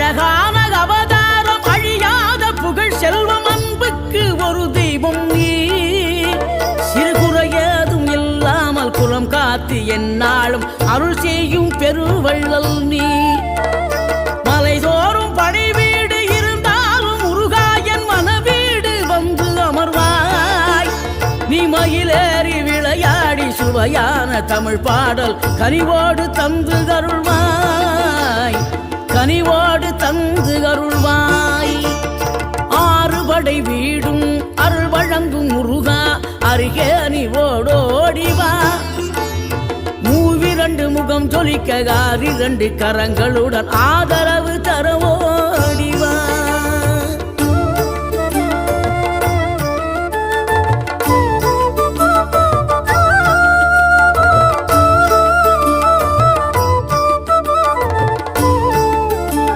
அழகான அவதாரம் அழியாத புகழ் செல்வம் அன்புக்கு ஒரு தெய்வம் நீ சிறுகுறையதும் இல்லாமல் குலம் காத்து எந்நாளும் அருள் செய்யும் பெருவள்ளல் நீ மலைதோறும் படை வீடு இருந்தாலும் முருகாயன் மனவீடு வந்து அமர்வாய் நீ மயிலேறி விளையாடி சுவையான தமிழ் பாடல் கனிவோடு தந்து அருள்வாய் கனிவோடு தந்து அருள்வாய் ஆறுபடை வீடும் அருள் வழங்கும் முருகா அருகே நீ ஓடோடிவா மூவிரண்டு முகம் ஜொலிக்க 6 கரங்களுடன் ஆதரவு